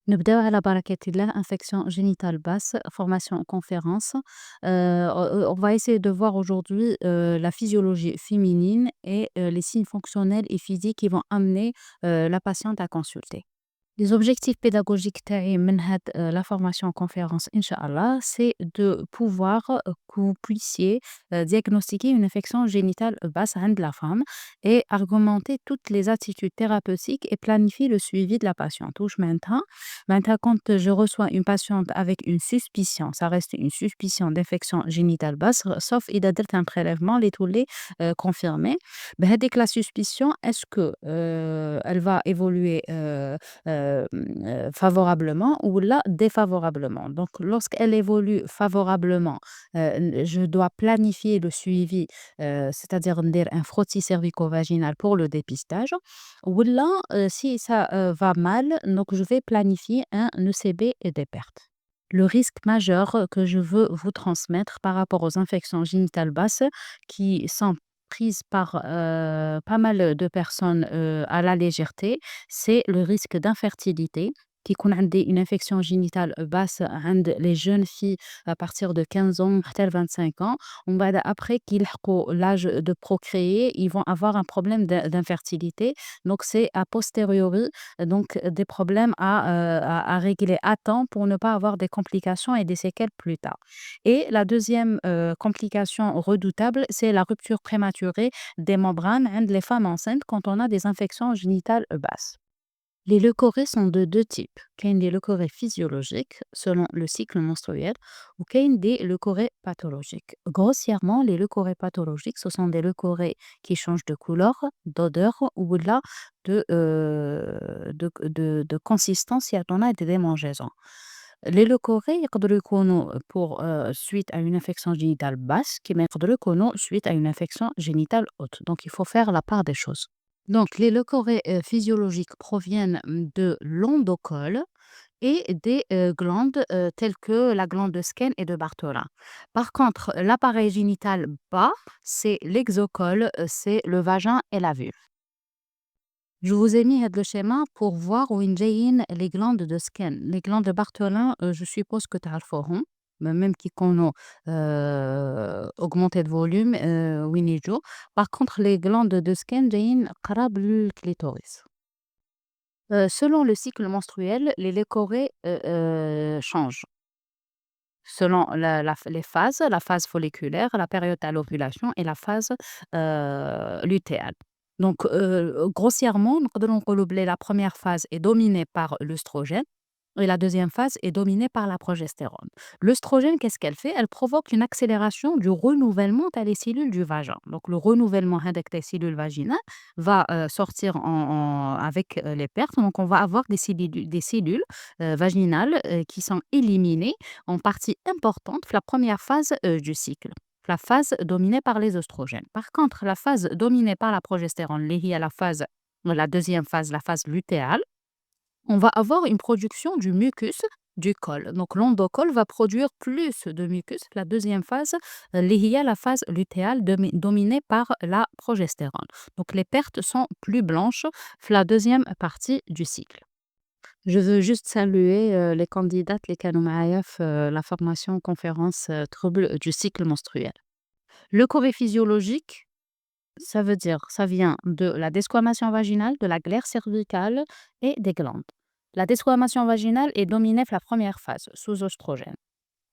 نبداو على بركة الله. Infection génitale basse, formation en conférence. On va essayer de voir aujourd'hui la physiologie féminine et les signes fonctionnels et physiques qui vont amener la patiente à consulter. Les objectifs pédagogiques تاعي من هاد la formation en conférence Inch'Allah, c'est de pouvoir que vous puissiez diagnostiquer une infection génitale basse عند la femme et argumenter toutes les attitudes thérapeutiques et planifier le suivi de la patiente. واش معناتها؟ معناتها quand je reçois une patiente avec une suspicion, ça reste une suspicion d'infection génitale basse, sauf إذا درت un prélèvement les تولي confirmé. بهذيك la suspicion, est-ce que elle va évoluer favorablement ou là défavorablement. Donc, lorsqu'elle évolue favorablement, je dois planifier le suivi, c'est-à-dire ندير un frottis cervico-vaginal pour le dépistage. Ou là, si ça va mal, donc je vais planifier un ECB et des pertes. Le risque majeur que je veux vous transmettre par rapport aux infections génitales basses qui sont prises par pas mal de personnes à la légèreté, c'est le risque d'infertilité. Qui يكون عندي une infection génitale basse عند les jeunes filles à partir de 15 ans حتى ل 25 ans. ومن بعد après كي يلحقوا l'âge de procréer, ils vont avoir un problème d'infertilité. Donc c'est a posteriori donc des problèmes à régler à temps pour ne pas avoir des complications et des séquelles plus tard. Et la deuxième complication redoutable, c'est la rupture prématurée des membranes عند les femmes enceintes quand on a des infections génitales basses. Les leucorrhées sont de deux types. Il y a des leucorrhées physiologiques selon le cycle menstruel ou il y a des leucorrhées pathologiques. Grossièrement, les leucorrhées pathologiques, ce sont des leucorrhées qui changent de couleur, d'odeur ou là de consistance. Il y a des démangeaisons. Les leucorrhées يقدروا يكونوا pour suite à une infection génitale basse كما يقدروا يكونوا suite à une infection génitale haute. Donc il faut faire la part des choses. Donc les leucorrhées physiologiques proviennent de l'endocolle et des glandes telles que la glande de Skene et de Bartholin. Par contre, l'appareil génital bas, c'est l'exocolle, c'est le vagin et la vulve. Je vous ai mis le schéma pour voir où جايين les glandes de Skene. Les glandes de Bartholin, je suppose que tu as le même qui ont augmenté de volume, وين يجوا. Par contre, les glandes de Skene جايين قراب للclitoris. Selon le cycle menstruel, les leucorrhées changent. Selon les phases, la phase folliculaire, la période à l'ovulation et la phase lutéale. Donc, grossièrement, نقدروا نقولوا بلي la première phase est dominée par l'œstrogène et la deuxième phase est dominée par la progestérone. L'œstrogène, qu'est-ce qu'elle fait? Elle provoque une accélération du renouvellement des cellules du vagin. Donc, le renouvellement des cellules vaginales va sortir avec les pertes. Donc, on va avoir des cellules vaginales qui sont éliminées en partie importante la première phase du cycle. La phase dominée par les oestrogènes. Par contre, la phase dominée par la progestérone, liée à la deuxième phase, la phase lutéale, on va avoir une production du mucus du col. Donc l'endocolle va produire plus de mucus. La deuxième phase, liée à la phase lutéale dominée par la progestérone. Donc les pertes sont plus blanches la deuxième partie du cycle. Je veux juste saluer les candidates les كانوا معايا في la formation conférence troubles du cycle menstruel. Le corps physiologique, ça veut dire, ça vient de la desquamation vaginale, de la glaire cervicale et des glandes. La desquamation vaginale est dominée la première phase, sous oestrogène.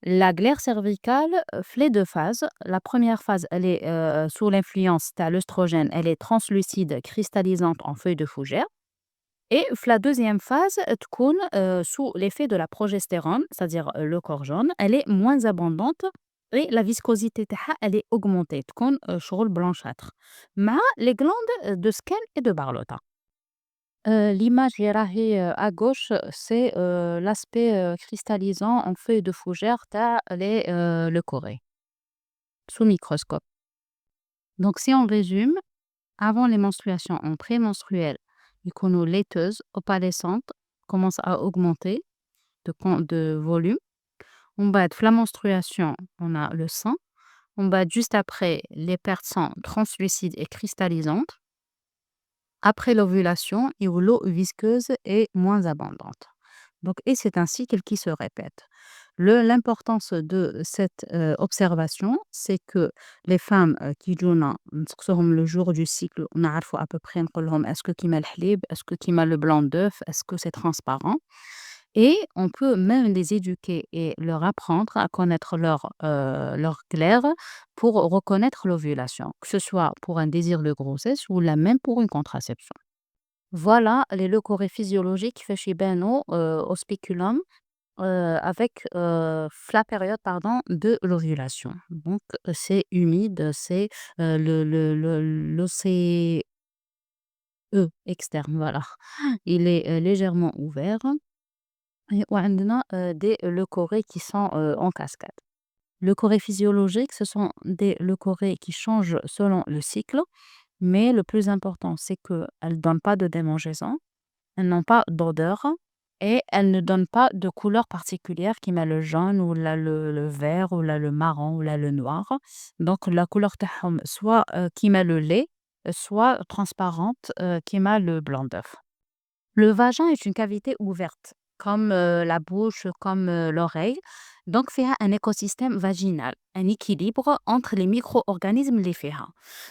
La glaire cervicale, les deux phases. La première phase, elle est sous l'influence de l'œstrogène, elle est translucide, cristallisante en feuille de fougère. Et la deuxième phase, تكون sous l'effet de la progestérone, c'est-à-dire le corps jaune, elle est moins abondante et la viscosité تاعها, elle est augmentée, تكون شغل blanchâtre. مع les glandes de Skene et de Barletta. L'image qui est راهي à gauche, c'est l'aspect cristallisant en feuille de fougère تاع le corée sous microscope. Donc si on résume, avant les menstruations, en prémenstruel, يكونوا laiteuses, opalescentes, commencent à augmenter de volume. On bat la menstruation, on a le sang. On bat juste après, les pertes sont translucides et cristallisantes. Après l'ovulation, l'eau visqueuse est moins abondante. Donc et c'est un cycle qui se répète. L'importance de cette, observation, c'est que les femmes, كيجونا نسقسوهم le jour du cycle ونعرفوا à peu près نقول لهم est-ce que كيما الحليب, est-ce que كيما le blanc d'œuf, est-ce que c'est transparent? Et on peut même les éduquer et leur apprendre à connaître leur clair pour reconnaître l'ovulation, que ce soit pour un désir de grossesse ou là même pour une contraception. Voilà les leucorrhées physiologiques fait chez Beno au spéculum avec la période pardon, de l'ovulation. Donc, c'est humide, c'est l'OCE externe, voilà. Il est légèrement ouvert. Et وعندنا des leucorrhées qui sont en cascade. Leucorrhées physiologiques, ce sont des leucorrhées qui changent selon le cycle, mais le plus important, c'est qu'elles ne donnent pas de démangeaison, elles n'ont pas d'odeur et elles ne donnent pas de couleur particulière qui met le jaune ou là le vert ou là le marron ou là le noir. Donc la couleur تاعهم soit qui met le lait, soit transparente qui met le blanc d'œuf. Le vagin est une cavité ouverte, comme la bouche, comme l'oreille. Donc, il y a un écosystème vaginal, un équilibre entre les micro-organismes les فيها.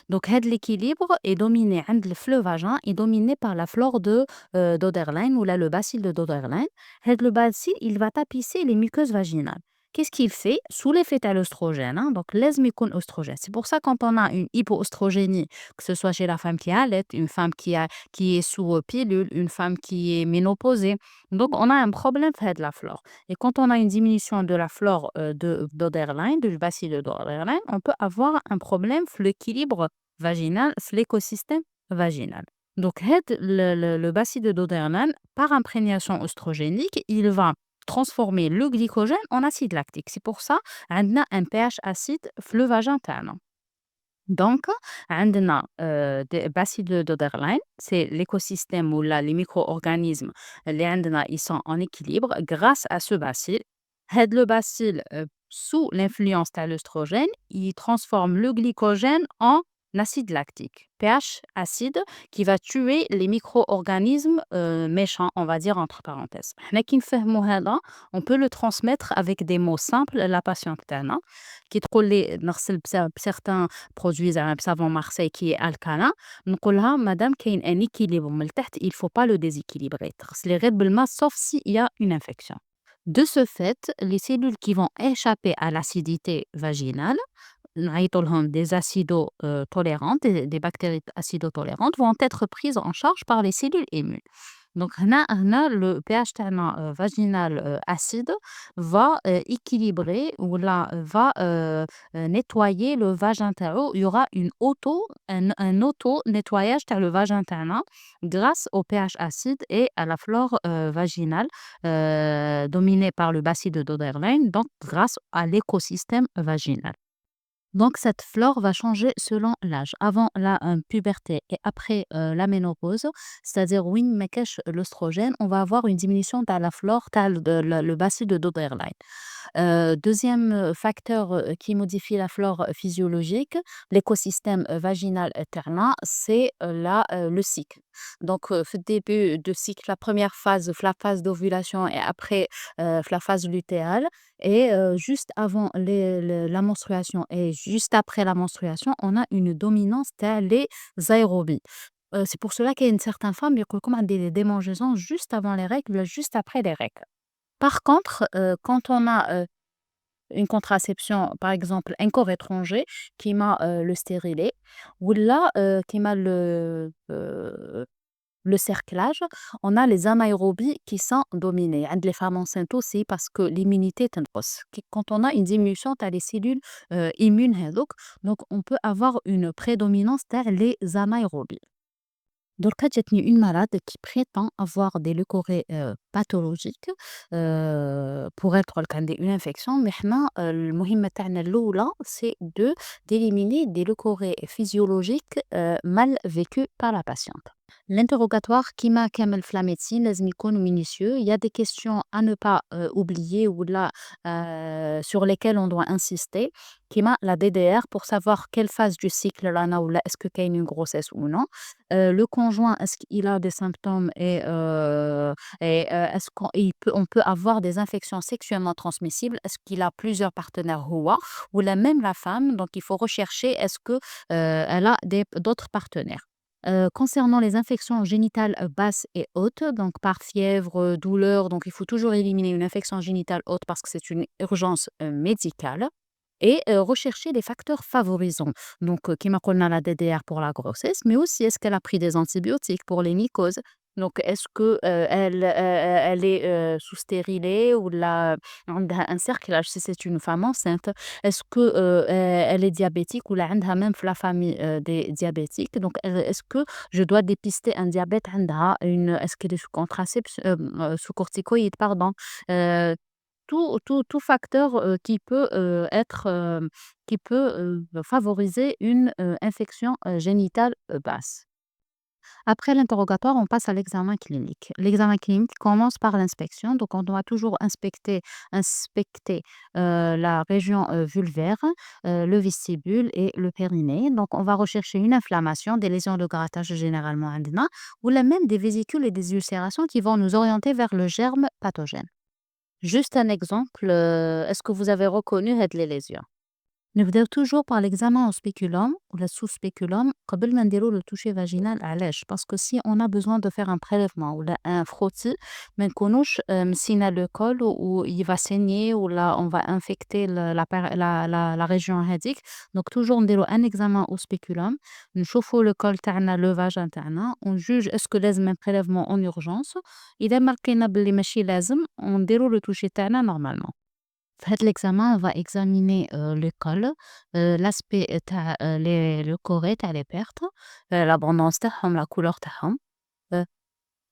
Donc, l'équilibre est dominé, عند le vagin est dominé par la flore de d'Oderlein ou là, le bacille de Doderlein. Le bacille, il va tapisser les muqueuses vaginales. Qu'est-ce qu'il fait? Sous l'effet de l'œstrogène, hein, donc l'esmicone oestrogène. C'est pour ça quand on a une hypoœstrogénie, que ce soit chez la femme qui allait, une femme qui est sous pilule, une femme qui est ménopausée. Donc, on a un problème fait de la flore. Et quand on a une diminution de la flore d'Oderlein, du bacille de Doderlein, on peut avoir un problème sur l'équilibre vaginal, sur l'écosystème vaginal. Donc, le bacille de Doderlein, par imprégnation oestrogénique, il va transformer le glycogène en acide lactique. C'est pour ça qu'on a un pH acide dans le vagin تاعنا. Donc, on a des bacilles de Doderlein, c'est l'écosystème où là, les micro-organismes, ils sont en équilibre grâce à ce bacille. Le bacille, sous l'influence de l'œstrogène, il transforme le glycogène en acide lactique, pH acide, qui va tuer les micro-organismes méchants, on va dire entre parenthèses. حنا كي نفهموا هذا, on peut le transmettre avec des mots simples à la patiente تاعنا كي تقول لي نغسل بسيغتان برودوي زعما بسافون مارسيل qui est alcalin, نقول لها مادام كاين ان équilibre من التحت, il faut pas le déséquilibrer, تغسلي غير بالماء sauf s'il y a une infection. De ce fait, les cellules qui vont échapper à l'acidité vaginale, نعيطوا لهم des acidotolérantes, des bactéries acidotolérantes vont être prises en charge par les cellules immunes. Donc, هنا le pH تاعنا vaginal acide va équilibrer ou là va nettoyer le vagin تاعو. Il y aura un auto-nettoyage تاع le vagin تاعنا grâce au pH acide et à la flore vaginale dominée par le bacille de Doderlein, donc grâce à l'écosystème vaginal. Donc, cette flore va changer selon l'âge. Avant la puberté et après la ménopause, c'est-à-dire oui, mais cache l'oestrogène, on va avoir une diminution de la flore, le bacille de Doderlein. Deuxième facteur qui modifie la flore physiologique, l'écosystème vaginal terne, c'est le cycle. Donc, au début de cycle, la première phase, la phase d'ovulation et après la phase lutéale. Et juste avant la menstruation et juste après la menstruation, on a une dominance les aérobies. C'est pour cela qu'il y a une certaine femme qui a des démangeaisons juste avant les règles, juste après les règles. Par contre, quand on a une contraception, par exemple, un corps étranger qui m'a le stérilet, ou là, qui m'a le cerclage, on a les anaérobies qui sont dominées. عند les femmes enceintes aussi parce que l'immunité تنقص. Quand on a une diminution, tu as les cellules immunes هذوك, donc on peut avoir une prédominance تاع les anaérobies. Donc, جاتني une malade qui prétend avoir des leucorrhées pathologiques pour être une infection, mais حنا المهمة تاعنا الأولى c'est d'éliminer des leucorrhées physiologiques mal vécues par la patiente. L'interrogatoire كيما كامل في la médecine لازم يكون minutieux. Il y a des questions à ne pas oublier ou là sur lesquelles on doit insister كيما la DDR pour savoir quelle phase du cycle رانا ou là est-ce que كاين une grossesse ou non. Le conjoint est-ce qu'il a des symptômes est-ce on peut avoir des infections sexuellement transmissibles, est-ce qu'il a plusieurs partenaires هو ou là même la femme, donc il faut rechercher est-ce que elle a d'autres partenaires. Concernant les infections génitales basses et hautes, donc par fièvre, douleur, donc il faut toujours éliminer une infection génitale haute parce que c'est une urgence médicale et rechercher les facteurs favorisants. Donc, كيما قلنا la DDR pour la grossesse, mais aussi est-ce qu'elle a pris des antibiotiques pour les mycoses? Donc, est-ce que elle est sous stérilée ou là, عندها un cerclage si c'est une femme enceinte? Est-ce que elle est diabétique ou là, عندها même في la famille des diabétiques? Donc, est-ce que je dois dépister un diabète? عندها est-ce qu'elle est sous contraception, sous corticoïdes, pardon? Euh, tout facteur qui peut favoriser une infection génitale basse. Après l'interrogatoire, on passe à l'examen clinique. L'examen clinique commence par l'inspection. Donc, on doit toujours inspecter la région vulvaire, le vestibule et le périnée. Donc, on va rechercher une inflammation, des lésions de grattage généralement عندنا, ou là même des vésicules et des ulcérations qui vont nous orienter vers le germe pathogène. Juste un exemple, est-ce que vous avez reconnu هاد les lésions? نبداو toujours par l'examen au spéculum ou la sous spéculum قبل ما نديرو le toucher vaginal علاش parce que si on a besoin de faire un prélèvement ou là un frottis ما نكونوش مسينا le col ou il va saigner ou là on va infecter la région هذيك. Donc toujours نديرو un examen au spéculum, نشوفو le col تاعنا le vagin تاعنا, on juge est-ce que لازم un prélèvement en urgence. إذا ما لقينا بلي ماشي لازم نديرو le toucher تاعنا normalement. في هاد l'examen, on va examiner le col, l'aspect تاع le corps تاع les pertes, l'abondance تاعهم, la couleur تاعهم, heu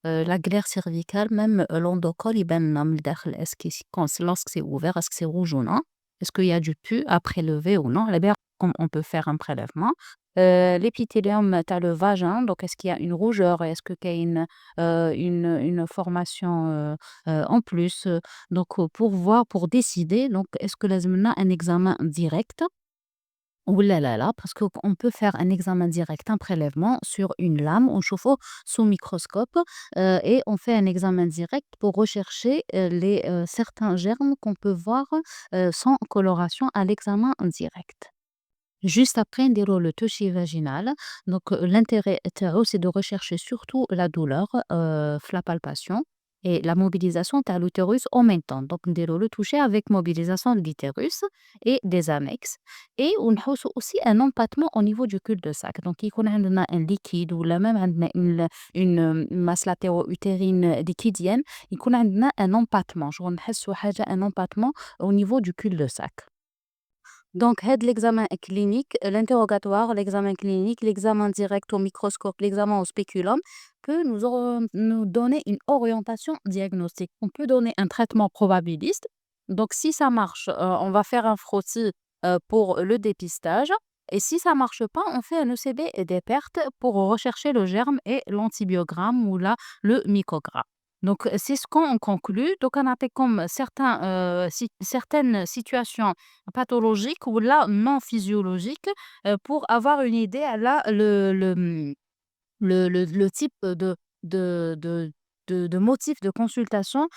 la glaire cervicale, même l'endocole يبان لنا من الداخل est-ce que lorsque c'est ouvert, est-ce que c'est rouge ou non? Est-ce qu'il y a du pus à prélever ou non? على بالك on peut faire un prélèvement. L'épithélium تاع le vagin, donc est-ce qu'il y a une rougeur? Est-ce que كاين une formation en plus? Donc pour voir, pour décider, donc est-ce que لازم لنا un examen direct ou là, parce qu'on peut faire un examen direct, un prélèvement sur une lame, on chauffe sous microscope et on fait un examen direct pour rechercher certains germes qu'on peut voir sans coloration à l'examen direct. Juste après, on déroule le toucher vaginal. Donc, l'intérêt, c'est de rechercher surtout la douleur, la palpation et la mobilisation de l'utérus en même temps. Donc, on déroule le toucher avec mobilisation de l'utérus et des annexes. Et on a aussi un empattement au niveau du cul-de-sac. Donc, il y a un liquide ou même une masse latéro-utérine liquidienne. Il y a un empattement. On a un empattement au niveau du cul-de-sac. Donc, l'examen clinique, l'interrogatoire, l'examen clinique, l'examen direct au microscope, l'examen au spéculum peut nous donner une orientation diagnostique. On peut donner un traitement probabiliste. Donc, si ça marche, on va faire un frottis pour le dépistage. Et si ça marche pas, on fait un ECB et des pertes pour rechercher le germe et l'antibiogramme ou là, le mycogramme. Donc, c'est ce qu'on conclut. Donc, on a fait comme certaines situations pathologiques ou là non physiologiques pour avoir une idée à là, le type de, de, de motif de consultation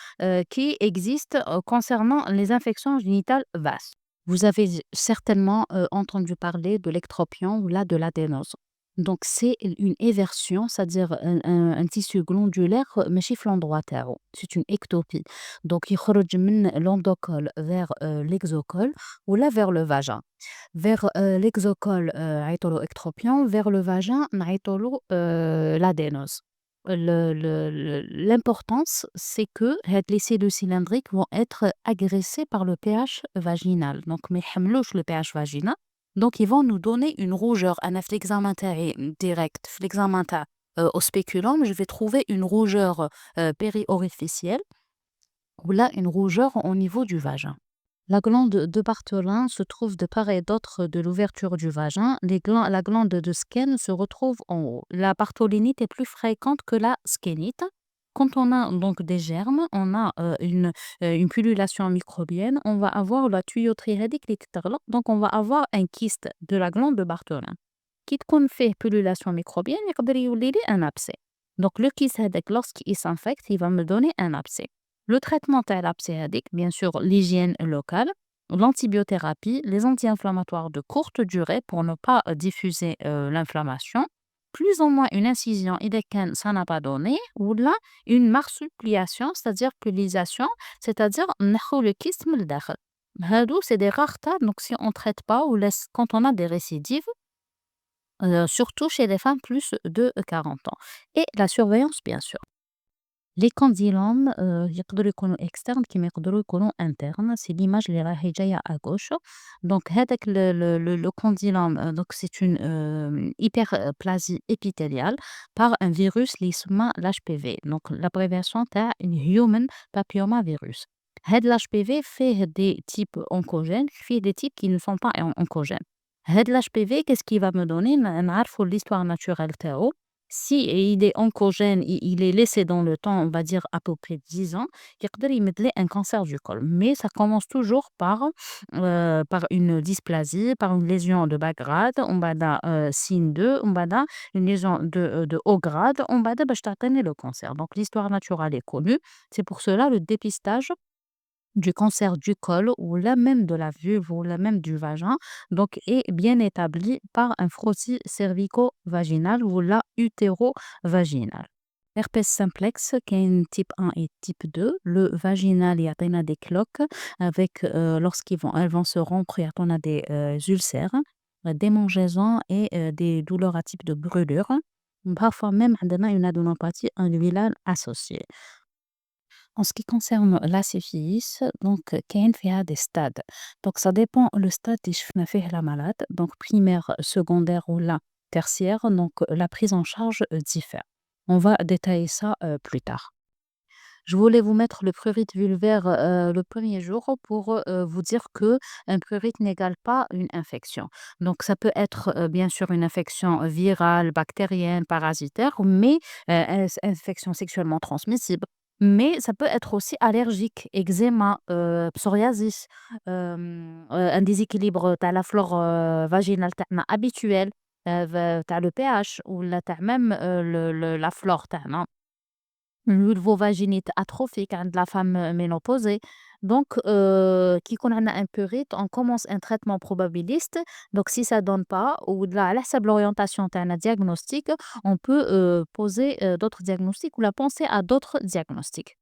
qui existe concernant les infections génitales vastes. Vous avez certainement entendu parler de l'ectropion ou là de l'adénose. Donc, c'est une éversion, c'est-à-dire un tissu glandulaire, ماشي في l'endroit تاعو. C'est une ectopie. Donc, il خرج من l'endocole vers l'exocole ou là vers le vagin. Vers l'exocole, نعيطولو ectropion, vers le vagin, نعيطولو l'adénose. L'importance, c'est que les cellules cylindriques vont être agressées par le pH vaginal. Donc, mais le pH vaginal. Donc, ils vont nous donner une rougeur. Un examen direct, l'examen au spéculum, je vais trouver une rougeur périorificielle ou là, une rougeur au niveau du vagin. La glande de Bartholin se trouve de part et d'autre de l'ouverture du vagin. La glande de Skene se retrouve en haut. La bartholinite est plus fréquente que la skénite. Quand on a donc des germes, on a une pullulation microbienne, on va avoir la tuyauterie rédiculite, donc on va avoir un kyste de la glande de Bartholin. Qui تكون فيه pullulation microbienne يقدر يولي لي un abcès. Donc le kyste هذاك lorsqu'il s'infecte, il va me donner un abcès. Le traitement تاع l'abcès هذيك, bien sûr l'hygiène locale, l'antibiothérapie, les anti-inflammatoires de courte durée pour ne pas diffuser l'inflammation, plus ou moins une incision إذا كان ça n'a pas donné, ou là une marsupialisation, c'est-à-dire pulisation, c'est-à-dire نحو le kyste من الداخل. هادو c'est des rares cas, donc si on traite pas ou laisse quand on a des récidives, surtout chez les femmes plus de 40 ans. Et la surveillance, bien sûr. Les condylomes يقدروا يكونوا externes كيما يقدروا يكونوا internes. C'est l'image اللي راهي جاية à gauche. Donc هذاك le condylome, donc c'est une hyperplasie épithéliale par un virus اللي يسمى l'HPV. Donc l'abréviation تاع human papillomavirus. هاد l'HPV فيه des types oncogènes, فيه des types qui ne sont pas oncogènes. هاد l'HPV, qu'est-ce qu'il va me donner? نعرفوا l'histoire naturelle تاعو. Si il est oncogène, il est laissé dans le temps, on va dire à peu près 10 ans, يقدر يمد لي un cancer du col. Mais ça commence toujours par une dysplasie, par une lésion de bas grade, on بعد signe 2, on بعد une lésion de haut grade, on بعد باش تعطيني le cancer. Donc l'histoire naturelle est connue. C'est pour cela le dépistage du cancer du col ou là même de la vulve ou là même du vagin, donc est bien établi par un frottis cervico-vaginal ou là utéro-vaginal. Herpès simplex, qui est type 1 et type 2. Le vaginal, il y a des cloques avec, elles vont se rompre, il y a des ulcères, des démangeaisons et des douleurs à type de brûlure. Parfois même, on a une adénopathie inguinale associée. En ce qui concerne la syphilis, donc كاين فيها des stades. Donc ça dépend le stade اللي شفنا فيه la malade, donc primaire, secondaire ou la tertiaire, donc la prise en charge diffère. On va détailler ça plus tard. Je voulais vous mettre le prurite vulvaire le premier jour pour vous dire que un prurite n'égale pas une infection. Donc ça peut être bien sûr une infection virale, bactérienne, parasitaire, mais infection sexuellement transmissible. Mais ça peut être aussi allergique, eczéma, psoriasis, un déséquilibre de la flore vaginale تاعنا habituelle, تاع le pH ou même la flore تاعنا. Vulvovaginite atrophique عند la femme ménopausée. Donc, كي يكون عندنا un prurite, on commence un traitement probabiliste. Donc, si ça donne pas, ou là, على حسب l'orientation تاعنا diagnostic, on peut poser d'autres diagnostics ou la penser à d'autres diagnostics.